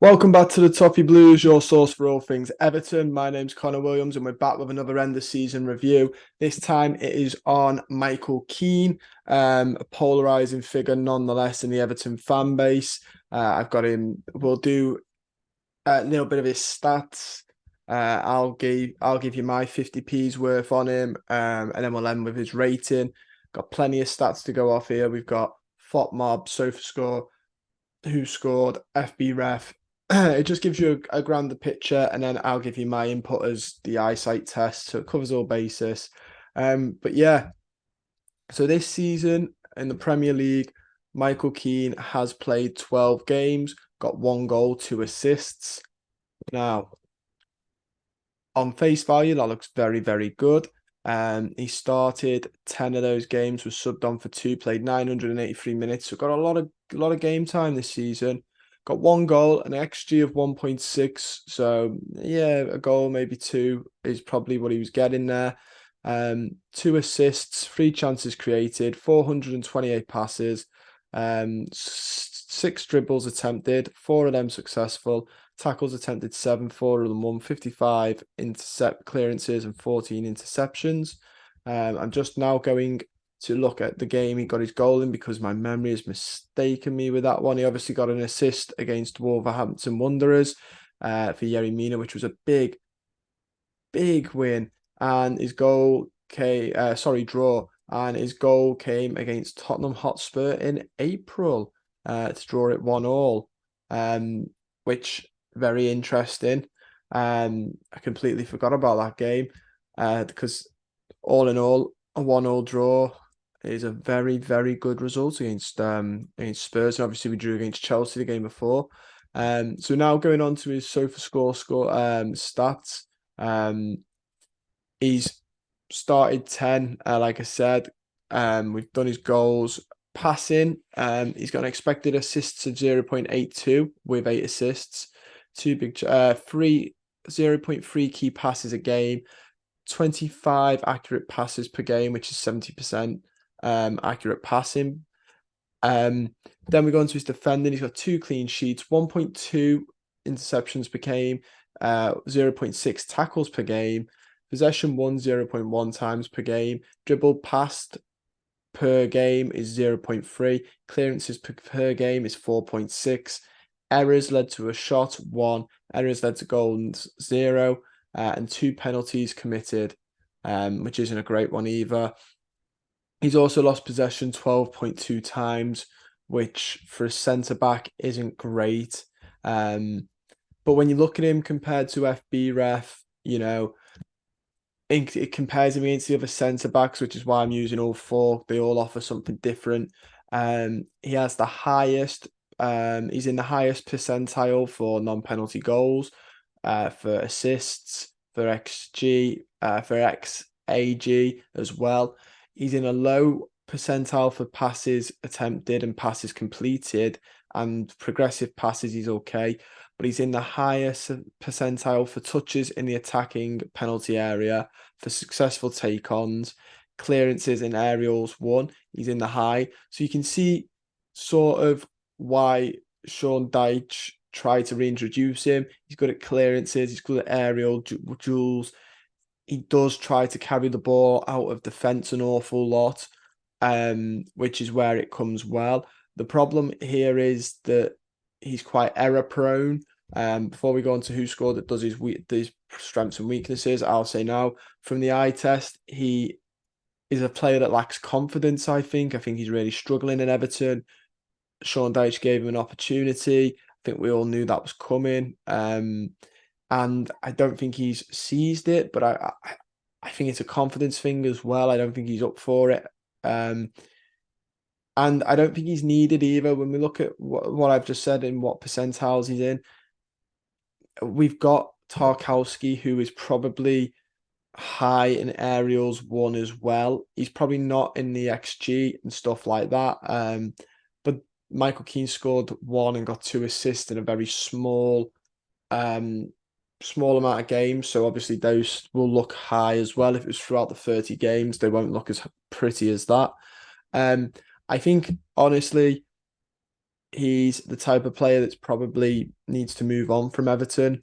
Welcome back to the Toffee Blues, your source for all things Everton. My name's Connor Williams, and we're back with another end of season review. This time it is on Michael Keane, a polarising figure nonetheless in the Everton fan base. I've got him. We'll do a little bit of his stats. I'll give you my 50p's worth on him, and then we'll end with his rating. Got plenty of stats to go off here. We've got FOTMob, SofaScore, who scored, FB Ref. It just gives you a grander picture, and then I'll give you my input as the eyesight test, so it covers all bases. But yeah, so this season in the Premier League, Michael Keane has played 12 games, got 1 goal, 2 assists. Now, on face value, that looks very, very good. He started 10 of those games, was subbed on for 2, played 983 minutes, so got a lot of game time this season. Got 1 goal, an XG of 1.6. So yeah, a goal, maybe two is probably what he was getting there. 2 assists, 3 chances created, 428 passes, 6 dribbles attempted, 4 of them successful. Tackles attempted 7, 4 of them won, 55 intercept clearances and 14 interceptions. I'm just now going to look at the game he got his goal in because my memory has mistaken me with that one. He obviously got an assist against Wolverhampton Wanderers for Yerry Mina, which was a big, big win. And his goal came, draw. And his goal came against Tottenham Hotspur in April to draw it 1-1, which very interesting. I completely forgot about that game because all in all, a 1-1 draw is a very, very good result against Spurs. And obviously we drew against Chelsea the game before. So now going on to his SofaScore stats. He's started 10, like I said. We've done his goals. Passing, he's got an expected assists of 0.82 with 8 assists. Three 0.3 key passes a game, 25 accurate passes per game, which is 70% accurate passing. Then we go on to his defending. He's got 2 clean sheets, 1.2 interceptions per game, 0.6 tackles per game, possession won 0.1 times per game, dribble passed per game is 0.3, clearances per game is 4.6, errors led to a shot 1, errors led to goals 0, and 2 penalties committed, which isn't a great one either. He's also lost possession 12.2 times, which for a centre back isn't great. But when you look at him compared to FB Ref, it compares him against the other centre backs, which is why I'm using all four. They all offer something different. He has the highest. He's in the highest percentile for non-penalty goals, for assists, for XG, for XAG as well. He's in a low percentile for passes attempted and passes completed, and progressive passes he's okay, but he's in the highest percentile for touches in the attacking penalty area, for successful take-ons, clearances and aerials won. He's in the high. So you can see sort of why Sean Dyche tried to reintroduce him. He's good at clearances. He's good at aerial duels. He does try to carry the ball out of defence an awful lot, which is where it comes well. The problem here is that he's quite error prone. Before we go on to who scored, that does his strengths and weaknesses, I'll say now from the eye test, he is a player that lacks confidence. I think he's really struggling in Everton. Sean Dyche gave him an opportunity. I think we all knew that was coming. And I don't think he's seized it, but I think it's a confidence thing as well. I don't think he's up for it. And I don't think he's needed either. When we look at what I've just said and what percentiles he's in, we've got Tarkowski, who is probably high in aerials won as well. He's probably not in the XG and stuff like that. But Michael Keane scored 1 and got 2 assists in a very small amount of games. So obviously those will look high as well. If it was throughout the 30 games, they won't look as pretty as that. I think honestly, He's the type of player that's probably needs to move on from Everton,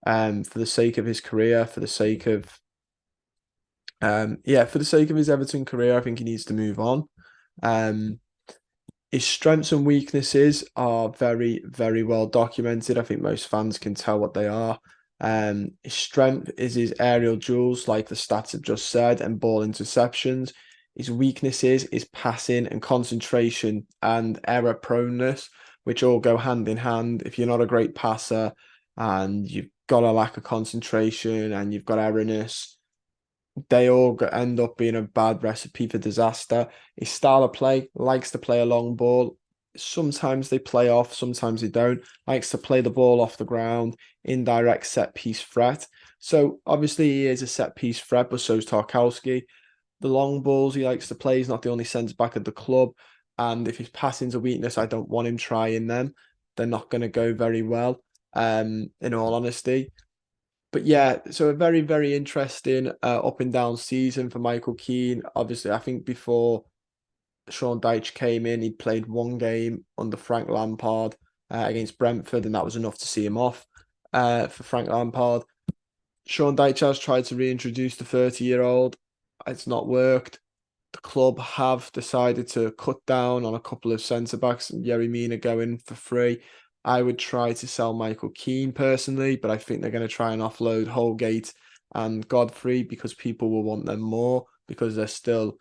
for the sake of his career, for the sake of for the sake of his Everton career, I think he needs to move on. Um, his strengths and weaknesses are very, very well documented. I think most fans can tell what they are. His strength is his aerial duels, like the stats have just said, and ball interceptions. His weaknesses is passing and concentration and error proneness, which all go hand in hand. If you're not a great passer and you've got a lack of concentration and you've got errorness, they all end up being a bad recipe for disaster. His style of play likes to play a long ball. Sometimes they play off, sometimes they don't. Likes to play the ball off the ground, indirect set piece threat. So obviously he is a set piece threat, but so is Tarkowski. The long balls he likes to play. He's not the only centre back at the club. And if his passing's a weakness, I don't want him trying them. They're not going to go very well, in all honesty. But yeah, so a very, very interesting up and down season for Michael Keane. Obviously, I think before Sean Dyche came in, he'd played one game under Frank Lampard against Brentford, and that was enough to see him off for Frank Lampard. Sean Dyche has tried to reintroduce the 30-year-old. It's not worked. The club have decided to cut down on a couple of centre backs, and Yerry Mina going for free. I would try to sell Michael Keane personally, but I think they're going to try and offload Holgate and Godfrey because people will want them more because they're still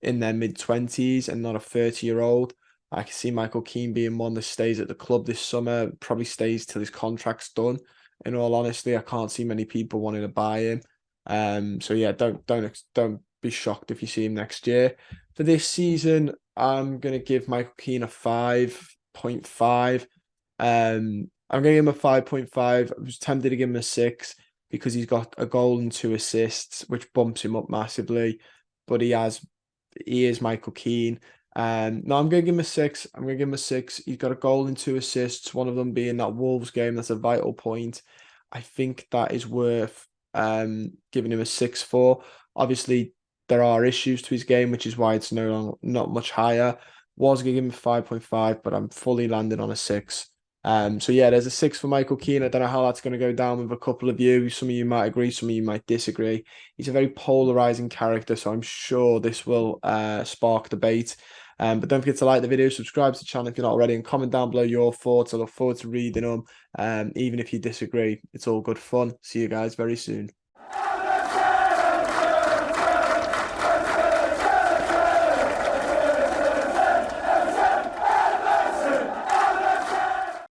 in their mid-20s and not a 30-year-old. I can see Michael Keane being one that stays at the club this summer, probably stays till his contract's done. In all honesty, I can't see many people wanting to buy him. So yeah, don't be shocked if you see him next year. For this season, I'm gonna give Michael Keane a 5.5. I'm gonna give him a 5.5. I was tempted to give him a 6 because he's got a goal and 2 assists, which bumps him up massively. But he is Michael Keane. No, I'm going to give him a 6. I'm going to give him a 6. He's got a goal and 2 assists, one of them being that Wolves game. That's a vital point. I think that is worth giving him a 6 for. Obviously, there are issues to his game, which is why it's not much higher. Was going to give him a 5.5, but I'm fully landed on a 6. So yeah, there's a 6 for Michael Keane. I don't know how that's going to go down with a couple of you. Some of you might agree, some of you might disagree. He's a very polarizing character, so I'm sure this will spark debate. But don't forget to like the video, subscribe to the channel if you're not already, and comment down below your thoughts. I look forward to reading them. Even if you disagree, it's all good fun. See you guys very soon.